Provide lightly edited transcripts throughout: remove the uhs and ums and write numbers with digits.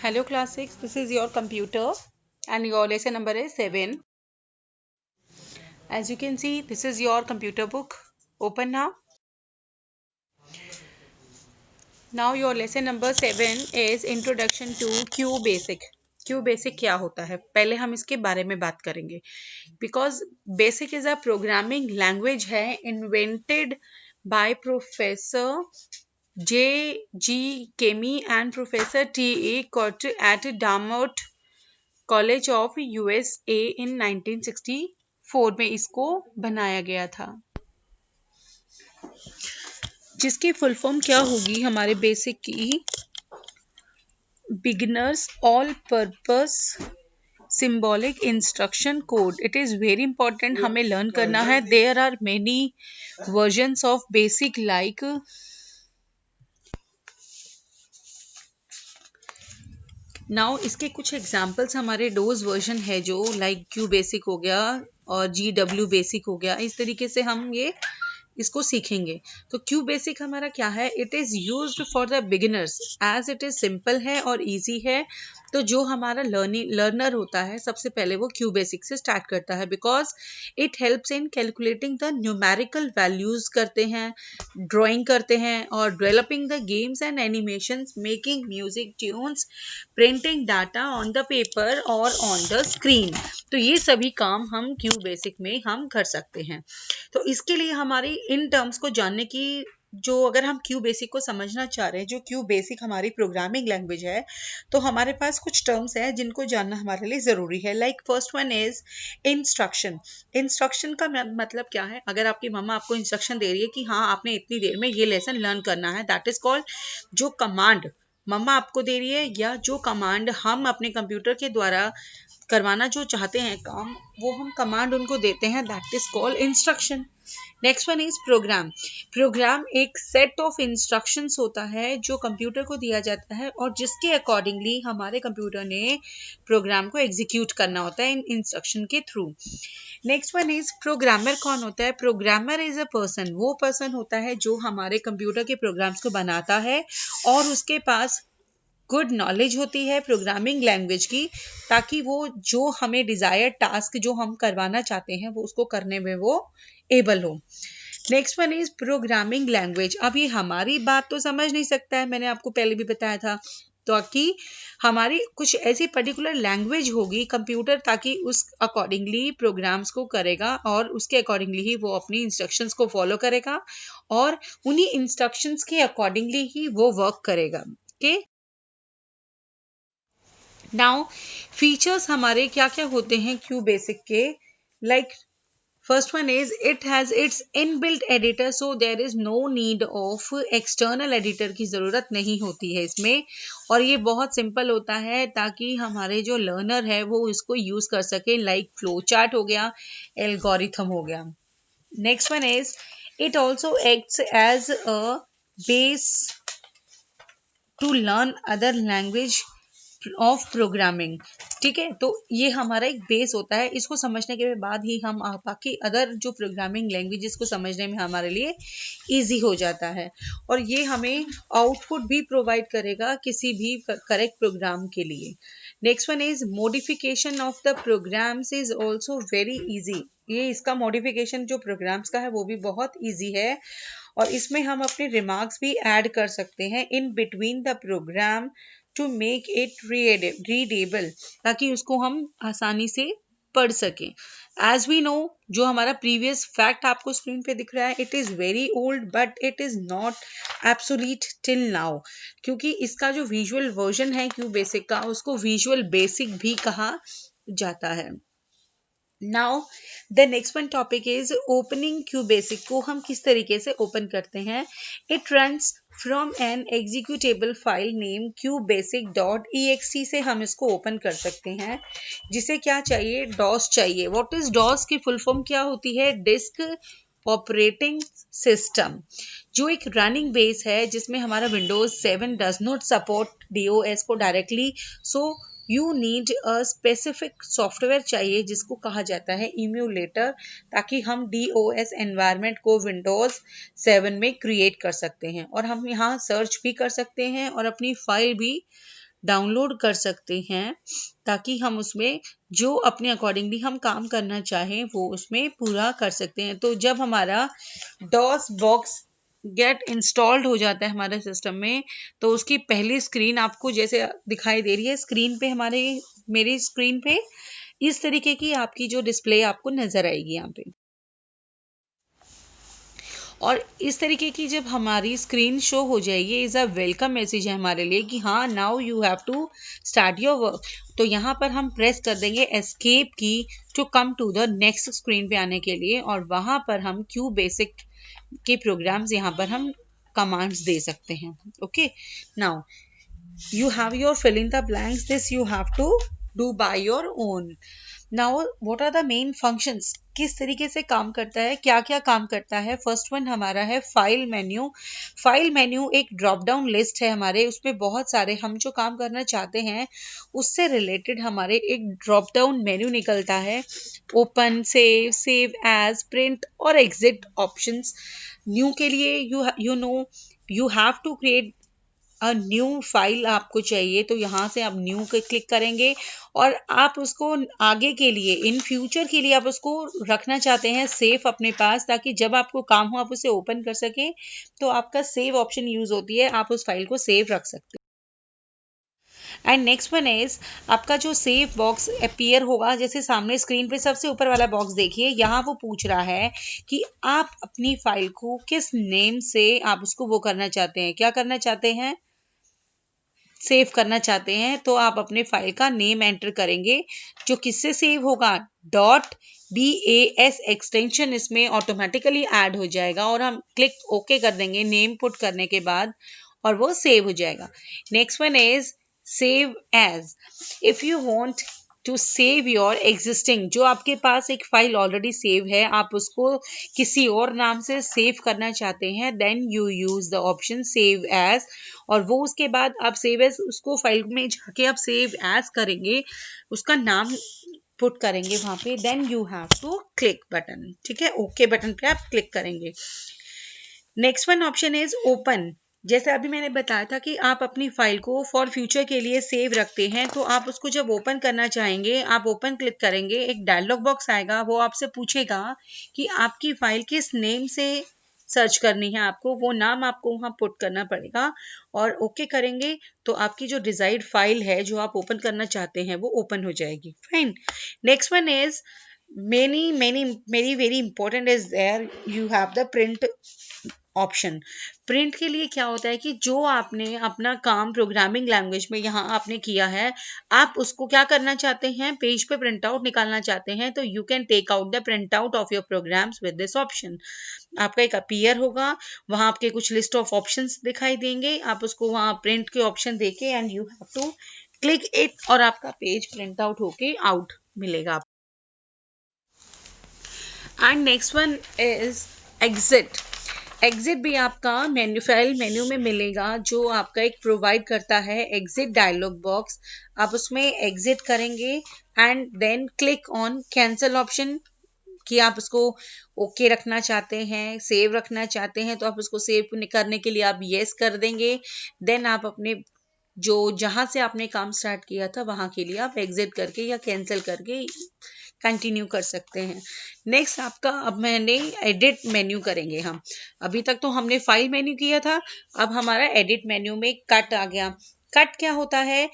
Hello class 6, this is your computer and your lesson number is 7. As you can see, this is your computer book. Open now. Now your lesson number 7 is Introduction to QBasic. QBasic क्या होता है? पहले हम इसके बारे में बात करेंगे. Because Basic is a programming language है invented by Professor J.G. Kemi and Professor T.E. Cott at Dartmouth college of USA in 1964 में इसको बनाया गया था, जिसकी फुल फॉर्म क्या होगी हमारे बेसिक की beginners all purpose symbolic instruction code. It is very important, हमें लर्न करना है. There are many versions of BASIC like now. इसके कुछ एग्जाम्पल्स हमारे डोज वर्जन है जो लाइक क्यू बेसिक हो गया और GW बेसिक हो गया. इस तरीके से हम ये इसको सीखेंगे. तो क्यू बेसिक हमारा क्या है? It is used for the beginners as it is simple है और इजी है. तो जो हमारा लर्नर होता है सबसे पहले वो क्यू बेसिक से स्टार्ट करता है, because it helps in calculating the numerical values करते हैं, ड्राइंग करते हैं और developing the games and animations, making music tunes, printing data on the paper और ऑन द स्क्रीन. तो ये सभी काम हम क्यू बेसिक में हम कर सकते हैं. तो इसके लिए हमारी इन टर्म्स को जानने की, जो अगर हम क्यू बेसिक को समझना चाह रहे हैं, जो क्यू बेसिक हमारी प्रोग्रामिंग लैंग्वेज है, तो हमारे पास कुछ टर्म्स हैं जिनको जानना हमारे लिए ज़रूरी है. Like first one is instruction. Instruction का मतलब क्या है? अगर आपकी मम्मा आपको इंस्ट्रक्शन दे रही है कि हाँ आपने इतनी देर में ये लेसन लर्न करना है, दैट इज कॉल्ड, जो कमांड मम्मा आपको दे रही है या जो कमांड हम अपने कंप्यूटर के द्वारा करवाना जो चाहते हैं काम, वो हम कमांड उनको देते हैं, that is called instruction. Next one is program. Program एक सेट ऑफ इंस्ट्रक्शंस होता है जो कंप्यूटर को दिया जाता है और जिसके अकॉर्डिंगली हमारे कंप्यूटर ने प्रोग्राम को एग्जीक्यूट करना होता है इन इंस्ट्रक्शन के through. Next one is programmer. कौन होता है? Programmer is a person. वो पर्सन होता है जो हमारे कंप्यूटर के प्रोग्राम्स को बनाता है और उसके पास गुड नॉलेज होती है प्रोग्रामिंग लैंग्वेज की, ताकि वो जो हमें डिजायर टास्क जो हम करवाना चाहते हैं वो उसको करने में वो एबल हो. Next one is programming language. अब ये हमारी बात तो समझ नहीं सकता है, मैंने आपको पहले भी बताया था, ताकि हमारी कुछ ऐसी पर्टिकुलर लैंग्वेज होगी कंप्यूटर, ताकि उस अकॉर्डिंगली प्रोग्राम्स को करेगा और उसके अकॉर्डिंगली ही वो अपनी इंस्ट्रक्शंस को फॉलो करेगा और उन्हीं इंस्ट्रक्शंस के अकॉर्डिंगली ही वो वर्क करेगा. ओके, नाउ फीचर्स हमारे क्या क्या होते हैं क्यू बेसिक के? Like first one is it has its inbuilt editor, so there is no need of external editor की ज़रूरत नहीं होती है इसमें, और ये बहुत सिंपल होता है ताकि हमारे जो लर्नर है वो इसको यूज़ कर सके. लाइक फ्लो चार्ट हो गया, एल्गोरिथम हो गया. Next one is it also acts as a base to learn other language of programming. ठीक है, तो ये हमारा एक बेस होता है. इसको समझने के बाद ही हम बाकी अदर जो प्रोग्रामिंग लैंग्वेजेस को समझने में हमारे लिए इजी हो जाता है, और ये हमें आउटपुट भी प्रोवाइड करेगा किसी भी करेक्ट प्रोग्राम के लिए. Next one is modification of the programs is also very easy. ये इसका मॉडिफिकेशन जो प्रोग्राम्स का है वो भी बहुत ईजी है, और इसमें हम अपने रिमार्क्स भी ऐड कर सकते हैं in between the program to make it readable, ताकि उसको हम आसानी से पढ़ सकें. एज वी नो, जो हमारा प्रीवियस फैक्ट आपको स्क्रीन पे दिख रहा है, it is very old but it is not absolute till now, क्योंकि इसका जो विजुअल वर्जन है क्यू बेसिक का, उसको विजुअल बेसिक भी कहा जाता है. Now the next one topic is opening Q basic. को हम किस तरीके से ओपन करते हैं? It runs from N executable file name QBasic.ext से हम इसको ओपन कर सकते हैं, जिसे क्या चाहिए? डॉस चाहिए. व्हाट इज डॉस की फुल फॉर्म क्या होती है? डिस्क ऑपरेटिंग सिस्टम, जो एक रनिंग बेस है जिसमें हमारा Windows 7 does not support DOS को directly. So you need a specific software चाहिए जिसको कहा जाता है इम्यूलेटर, ताकि हम DOS एनवायरनमेंट को विंडोज 7 में क्रिएट कर सकते हैं, और हम यहाँ सर्च भी कर सकते हैं और अपनी फाइल भी डाउनलोड कर सकते हैं, ताकि हम उसमें जो अपने अकॉर्डिंगली हम काम करना चाहें वो उसमें पूरा कर सकते हैं। तो जब हमारा डॉस बॉक्स गेट इंस्टॉल्ड हो जाता है हमारे सिस्टम में, तो उसकी पहली स्क्रीन आपको जैसे दिखाई दे रही है स्क्रीन पे, मेरी स्क्रीन पे इस तरीके की आपकी जो डिस्प्ले आपको नजर आएगी यहाँ पे। और इस तरीके की जब हमारी स्क्रीन शो हो जाएगी, इज अ वेलकम मैसेज है हमारे लिए कि हाँ now you have to start your work. तो यहाँ पर हम प्रेस कर देंगे escape key to come to the next screen पे आने के लिए, और वहां पर हम क्यू बेसिक के प्रोग्राम्स यहाँ पर हम कमांड्स दे सकते हैं। Okay, now you have your fill in the blanks, this you have to do by your own. Now what are the main functions, किस तरीके से काम करता है, क्या क्या काम करता है। फर्स्ट वन हमारा है फाइल मेन्यू। फाइल मेन्यू एक ड्रॉप डाउन लिस्ट है हमारे, उसमें बहुत सारे हम जो काम करना चाहते हैं उससे रिलेटेड हमारे एक ड्रॉप डाउन मेन्यू निकलता है। Open, save, save as, print और एग्जिट ऑप्शंस। न्यू के लिए you have to create new file आपको चाहिए, तो यहाँ से आप न्यू पे क्लिक करेंगे, और आप उसको आगे के लिए इन फ्यूचर के लिए आप उसको रखना चाहते हैं सेफ अपने पास, ताकि जब आपको काम हो आप उसे ओपन कर सकें। तो आपका सेव ऑप्शन यूज होती है, आप उस फाइल को सेव रख सकते हैं। एंड नेक्स्ट वन इज आपका जो सेव बॉक्स अपीयर होगा, जैसे सामने स्क्रीन पे सबसे ऊपर वाला बॉक्स देखिए, यहाँ वो पूछ रहा है कि आप अपनी फाइल को किस नेम से आप उसको वो करना चाहते हैं, क्या करना चाहते हैं, सेव करना चाहते हैं। तो आप अपने फाइल का नेम एंटर करेंगे, जो किससे सेव होगा, .bas एक्सटेंशन इसमें ऑटोमेटिकली ऐड हो जाएगा, और हम क्लिक ओके कर देंगे नेम पुट करने के बाद, और वो सेव हो जाएगा। Next one is save as. If you want to save your existing, जो आपके पास एक फाइल ऑलरेडी सेव है, आप उसको किसी और नाम से सेव करना चाहते हैं, then you use the option save as, और वो उसके बाद आप सेव एज उसको फाइल में जाके आप सेव एज करेंगे, उसका नाम पुट करेंगे वहां पे, then you have to click button. ठीक है, ओके बटन पे आप क्लिक करेंगे। Next one option is open. जैसे अभी मैंने बताया था कि आप अपनी फाइल को फॉर फ्यूचर के लिए सेव रखते हैं, तो आप उसको जब ओपन करना चाहेंगे, आप ओपन क्लिक करेंगे, एक डायलॉग बॉक्स आएगा, वो आपसे पूछेगा कि आपकी फाइल किस नेम से सर्च करनी है, आपको वो नाम आपको वहां पुट करना पड़ेगा, और ओके करेंगे तो आपकी जो डिजायर्ड फाइल है जो आप ओपन करना चाहते हैं वो ओपन हो जाएगी। Fine. Next one is very important is there, you have the print option. Print के लिए क्या होता है कि जो आपने अपना काम प्रोग्रामिंग लैंग्वेज में यहाँ आपने किया है, आप उसको क्या करना चाहते हैं, पेज पे प्रिंट आउट निकालना चाहते हैं, तो you can take out the print out of your programs with this option. आपका एक अपीयर होगा, वहां आपके कुछ लिस्ट ऑफ ऑप्शंस दिखाई देंगे, आप उसको वहां प्रिंट के ऑप्शन देके and you have to click it, और आपका पेज प्रिंट आउट होके आउट मिलेगा। And next one is exit. Exit भी आपका फाइल मेन्यू में मिलेगा, जो आपका एक प्रोवाइड करता है एग्जिट डायलॉग बॉक्स। आप उसमें एग्जिट करेंगे and then click on cancel option, कि आप उसको ओके रखना चाहते हैं, सेव रखना चाहते हैं, तो आप उसको सेव करने के लिए आप येस कर देंगे। देन आप अपने जो जहां से आपने काम स्टार्ट किया था वहां के लिए आप एग्जिट करके या कैंसिल करके कंटिन्यू कर सकते हैं। नेक्स्ट आपका अब मैंने एडिट मेन्यू करेंगे हम। अभी तक तो हमने फाइल मेन्यू किया था, अब हमारा एडिट मेन्यू में कट आ गया। कट क्या होता है,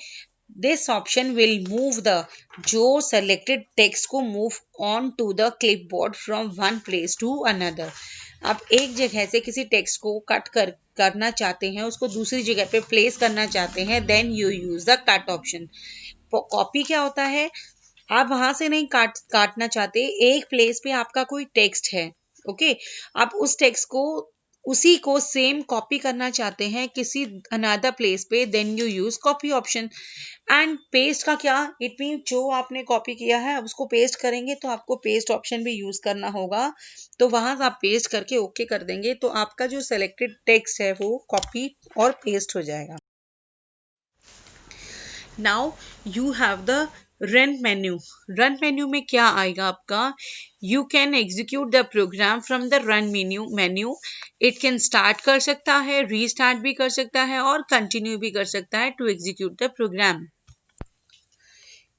this option will move the, जो सेलेक्टेड टेक्स्ट को move on to the clipboard from one place to another. आप एक जगह से किसी टेक्स्ट को करना चाहते हैं, उसको दूसरी जगह पे प्लेस करना चाहते हैं, then you use the cut option. Copy क्या होता है, आप वहां से नहीं काटना चाहते, एक प्लेस पे आपका कोई टेक्स्ट है, ओके, आप उस टेक्स्ट को उसी को सेम कॉपी करना चाहते हैं किसी अनदर प्लेस पे, then you use copy option. And paste का क्या, इट मीन जो आपने कॉपी किया है उसको पेस्ट करेंगे, तो आपको पेस्ट ऑप्शन भी यूज करना होगा, तो वहां से आप पेस्ट करके ओके कर देंगे, तो आपका जो सेलेक्टेड टेक्स्ट है वो कॉपी और पेस्ट हो जाएगा। Now you have the run menu में क्या आएगा आपका? You can execute the program from the run menu. It can start कर सकता है, रीस्टार्ट भी कर सकता है और कंटिन्यू भी कर सकता है to execute the program.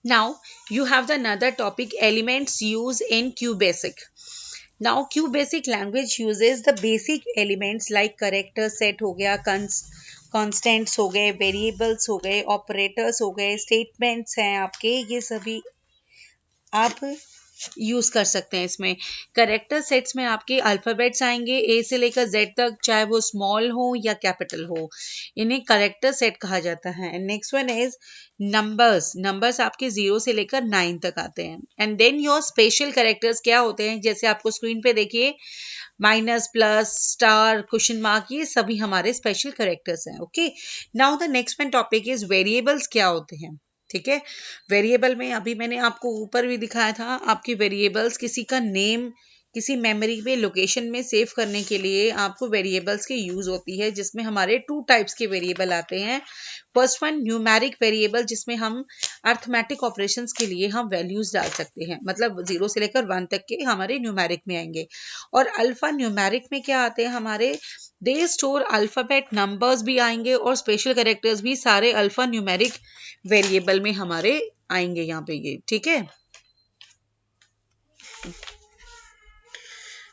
Now you have the another topic, elements used in QBasic. Now QBasic language uses the basic elements like character set हो गया, constants हो गए, variables हो गए, operators हो गए, statements हैं आपके, ये सभी आप यूज कर सकते हैं। इसमें करेक्टर सेट्स में आपके अल्फाबेट्स आएंगे ए से लेकर जेड तक, चाहे वो स्मॉल हो या कैपिटल हो, इन्हें करेक्टर सेट कहा जाता है। नेक्स्ट वन इज नंबर्स आपके 0 से लेकर 9 तक आते हैं। And then your special characters क्या होते हैं, जैसे आपको स्क्रीन पे देखिए minus, plus, star, question mark, ये सभी हमारे स्पेशल करेक्टर्स हैं। Okay, now the next one topic is variables क्या होते हैं। ठीक है, वेरिएबल में अभी मैंने आपको ऊपर भी दिखाया था, आपके वेरिएबल्स किसी का नेम किसी मेमोरी पे लोकेशन में सेव करने के लिए आपको वेरिएबल्स की यूज होती है, जिसमें हमारे 2 टाइप्स के वेरिएबल आते हैं। फर्स्ट वन न्यूमेरिक वेरिएबल, जिसमें हम अर्थमेटिक ऑपरेशंस के लिए हम वैल्यूज डाल सकते हैं, मतलब 0 से लेकर 1 तक के हमारे न्यूमेरिक में आएंगे। और अल्फा न्यूमेरिक में क्या आते हैं हमारे, दे स्टोर अल्फाबेट नंबर्स भी आएंगे और स्पेशल कैरेक्टर्स भी सारे अल्फा न्यूमेरिक वेरिएबल में हमारे आएंगे यहाँ पे ये। ठीक है,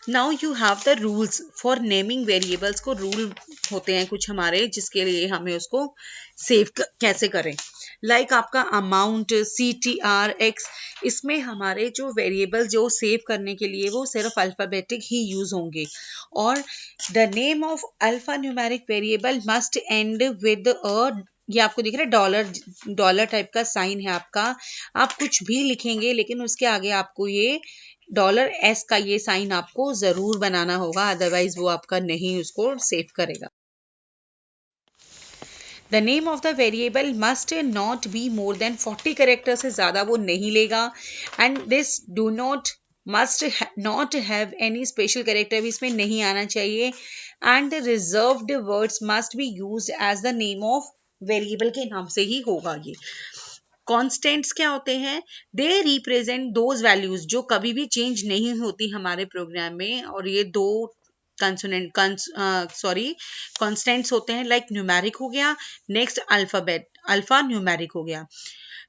now you have the rules for naming variables. को रूल होते हैं कुछ हमारे, जिसके लिए हमें उसको सेव कैसे करें। लाइक आपका अमाउंट, CTR, X, इसमें हमारे जो वेरिएबल जो सेव करने के लिए वो सिर्फ अल्फाबेटिक ही यूज होंगे। और the name of alpha numeric variable must and with a, ये आपको दिख रहा है डॉलर टाइप का साइन है आपका। आप कुछ भी लिखेंगे लेकिन उसके आगे आपको ये $S का ये साइन आपको जरूर बनाना होगा, अदरवाइज वो आपका नहीं उसको सेव करेगा। The name of the variable must not be more than 40 character से ज्यादा वो नहीं लेगा। And this do not must not have any special character भी इसमें नहीं आना चाहिए। And the reserved words must be used as the name of variable के नाम से ही होगा ये। कॉन्स्टेंट्स क्या होते हैं, दे रिप्रेजेंट दोज वैल्यूज जो कभी भी चेंज नहीं होती हमारे प्रोग्राम में। और ये दो कॉन्स्टेंट्स होते हैं, लाइक न्यूमेरिक हो गया, नेक्स्ट अल्फा न्यूमेरिक हो गया।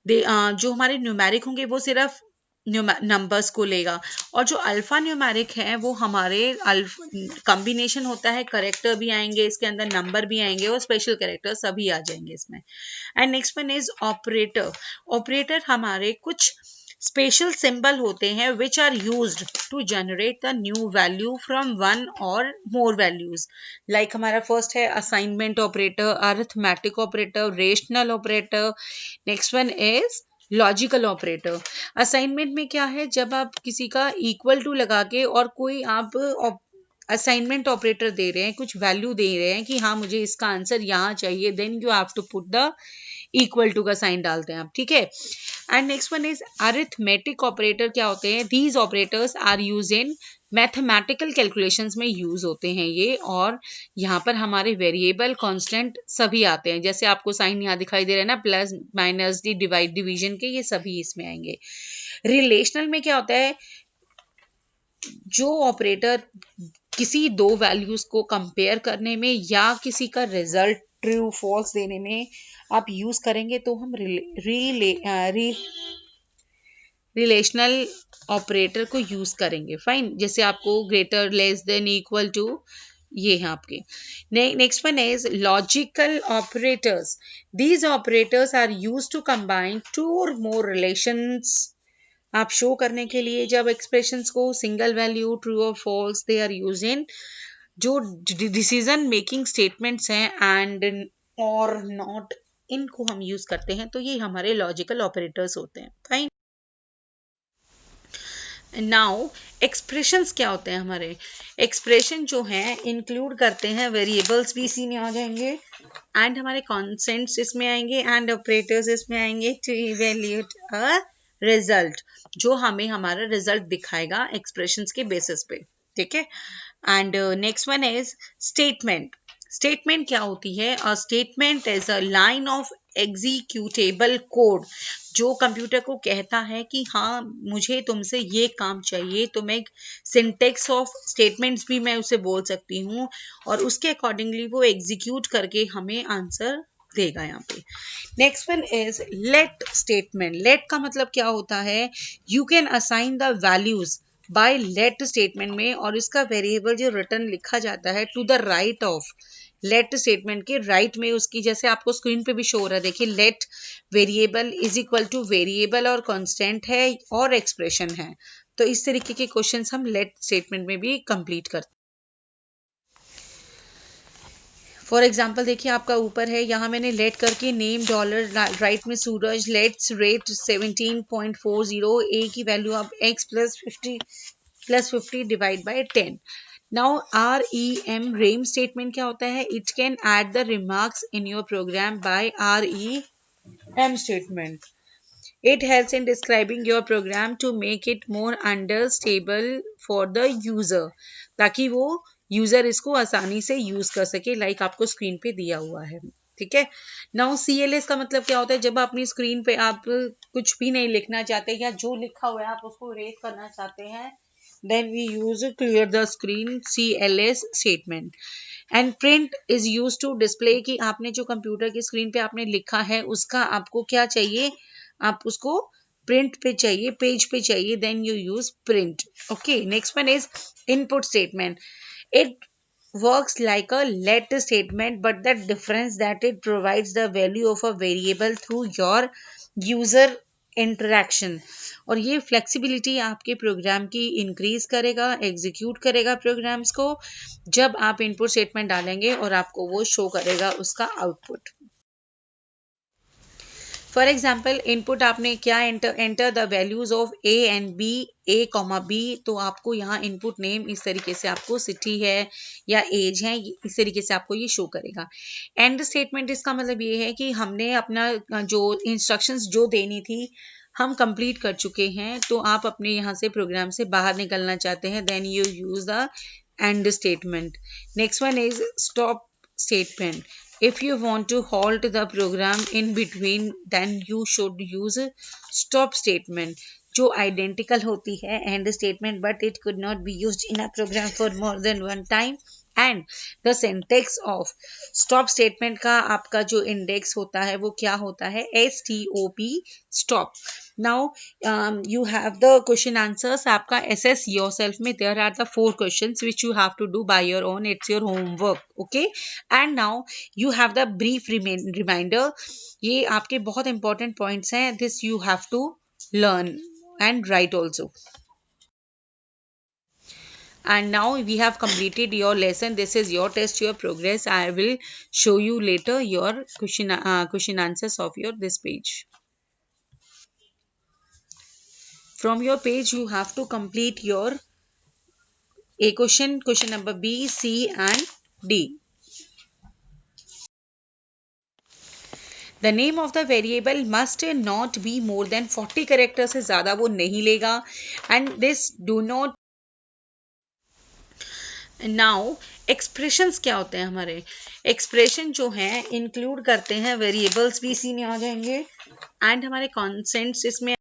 जो हमारे न्यूमेरिक होंगे वो सिर्फ नंबर्स को लेगा, और जो अल्फा न्यूमेरिक है वो हमारे कॉम्बिनेशन होता है, करेक्टर भी आएंगे इसके अंदर, नंबर भी आएंगे और स्पेशल करेक्टर सभी आ जाएंगे इसमें। And next one is operator हमारे कुछ स्पेशल सिंबल होते हैं which are used to generate the new value from one or more values. Like हमारा फर्स्ट है assignment operator, arithmetic operator, rational operator. Next one is logical operator. Assignment में क्या है, जब आप किसी का इक्वल टू लगा के और कोई आप असाइनमेंट ऑपरेटर दे रहे हैं, कुछ वैल्यू दे रहे हैं कि हाँ मुझे इसका आंसर यहाँ चाहिए, then you have to put the equal to का साइन डालते हैं आप। ठीक है, and next one is arithmetic operator. क्या होते हैं, these operators are use in mathematical calculations में यूज होते हैं ये। और यहाँ पर हमारे वेरिएबल, कांस्टेंट सभी आते हैं, जैसे आपको साइन यहाँ दिखाई दे रहा है ना, प्लस, माइनस, डिवाइड, डिवीजन के, ये सभी इसमें आएंगे। रिलेशनल में क्या होता है, जो ऑपरेटर किसी दो वैल्यूज को कंपेयर करने में या किसी का रिजल्ट ट्रू फॉल्स देने में आप यूज करेंगे तो हम रिलेशनल ऑपरेटर को यूज करेंगे। फाइन, जैसे आपको greater, less than, equal to, ये हैं आपके। Next one is logical operators. These operators are used to combine two or more relations आप शो करने के लिए। जब एक्सप्रेशंस को सिंगल वैल्यू, ट्रू और false, they are use in जो डिसीजन मेकिंग स्टेटमेंट्स हैं एंड और नॉट, इनको हम यूज करते हैं, तो ये हमारे लॉजिकल ऑपरेटर्स होते हैं। फाइन, नाउ एक्सप्रेशंस क्या होते हैं हमारे, एक्सप्रेशन जो हैं इंक्लूड करते हैं वेरिएबल्स भी इसी में आ जाएंगे, एंड हमारे कॉन्सेंट्स इसमें आएंगे, एंड ऑपरेटर्स इसमें आएंगे टू इवैल्यूएट अ रिजल्ट, जो हमें हमारा रिजल्ट दिखाएगा एक्सप्रेशंस के बेसिस पे। ठीक है, and next one is statement. Statement क्या होती है, a statement is a line of executable code, जो कंप्यूटर को कहता है कि हाँ मुझे तुमसे ये काम चाहिए, तो मैं सिंटेक्स ऑफ स्टेटमेंट्स भी मैं उसे बोल सकती हूँ और उसके अकॉर्डिंगली वो एग्जीक्यूट करके हमें आंसर देगा यहाँ पे। Next one is let statement. Let का मतलब क्या होता है, you can assign the values by let statement में, और इसका वेरिएबल जो रिटर्न लिखा जाता है to the right of let statement के राइट में उसकी, जैसे आपको स्क्रीन पे भी शो हो रहा है, देखिए let variable is equal to variable और कांस्टेंट है और एक्सप्रेशन है। तो इस तरीके के क्वेश्चंस हम लेट स्टेटमेंट में भी कंप्लीट करते हैं। फॉर एग्जाम्पल देखिए आपका ऊपर है, यहाँ मैंने लेट करके नेम डॉलर, राइट में सूरज, लेट्स रेट 17.40, ए की वैल्यू आप x plus 50 divide by 10। Now REM statement क्या होता है, it can add the remarks in your program by REM statement. It helps in describing your program to make it more understandable for the user, ताकि वो user इसको आसानी से use कर सके, लाइक आपको स्क्रीन पे दिया हुआ है। ठीक है। नाउ CLS का मतलब क्या होता है, जब अपनी स्क्रीन पे आप कुछ भी नहीं लिखना चाहते या जो लिखा हुआ है आप उसको इरेज करना चाहते हैं, then we use clear the screen CLS statement। And print is use to display, कि आपने जो कंप्यूटर की स्क्रीन पे आपने लिखा है उसका आपको क्या चाहिए, आप उसको प्रिंट पे चाहिए, पेज पे चाहिए, then you use print. Okay, next one is input statement. It works like a let statement, but the difference that it provides the value of a variable through your user interaction। और ये flexibility आपके programme की increase करेगा, execute करेगा programmes को, जब आप input statement डालेंगे और आपको वो शो करेगा उसका आउटपुट। फॉर एग्जाम्पल इनपुट आपने क्या enter the values of A and B, A comma B, तो आपको यहाँ इनपुट नेम इस तरीके से आपको सिटी है या एज है, इस तरीके से आपको ये शो करेगा। एंड स्टेटमेंट इसका मतलब ये है कि हमने अपना जो इंस्ट्रक्शंस जो देनी थी हम कंप्लीट कर चुके हैं, तो आप अपने यहाँ से प्रोग्राम से बाहर निकलना चाहते हैं, then you use the end statement. Next one is stop statement. If you want to halt the program in between, then you should use stop statement, जो identical होती है end statement, but it could not be used in a program for more than one time। And the syntax of stop statement का आपका जो index होता है वो क्या होता है, STOP, stop। Now you have the question answers, आपका assess yourself में there are the 4 questions which you have to do by your own, it's your homework। okay, and now you have the brief reminder, ये आपके बहुत important points हैं, this you have to learn and write also। And now we have completed your lesson, this is your test, your progress, I will show you later your question answers of your this page। From your page you have to complete your A question number B, C and D। The name of the variable must not be more than 40 characters, से ज़्यादा वो नहीं लेगा। And this do not। Now expressions क्या होते हैं, हमारे expression जो हैं इंक्लूड करते हैं वेरिएबल्स भी इसी में आ जाएंगे, एंड हमारे कॉन्सेंट्स इसमें।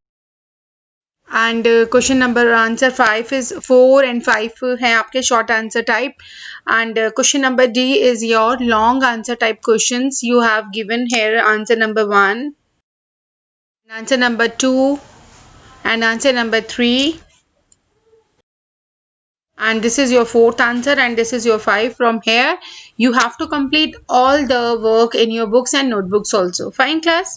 And question number answer 5 is 4 and 5 है आपके short answer type, and question number D is your long answer type questions. You have given here answer number 1, answer number 2 and answer number 3, and this is your 4th answer and this is your 5. From here you have to complete all the work in your books and notebooks also. Fine class?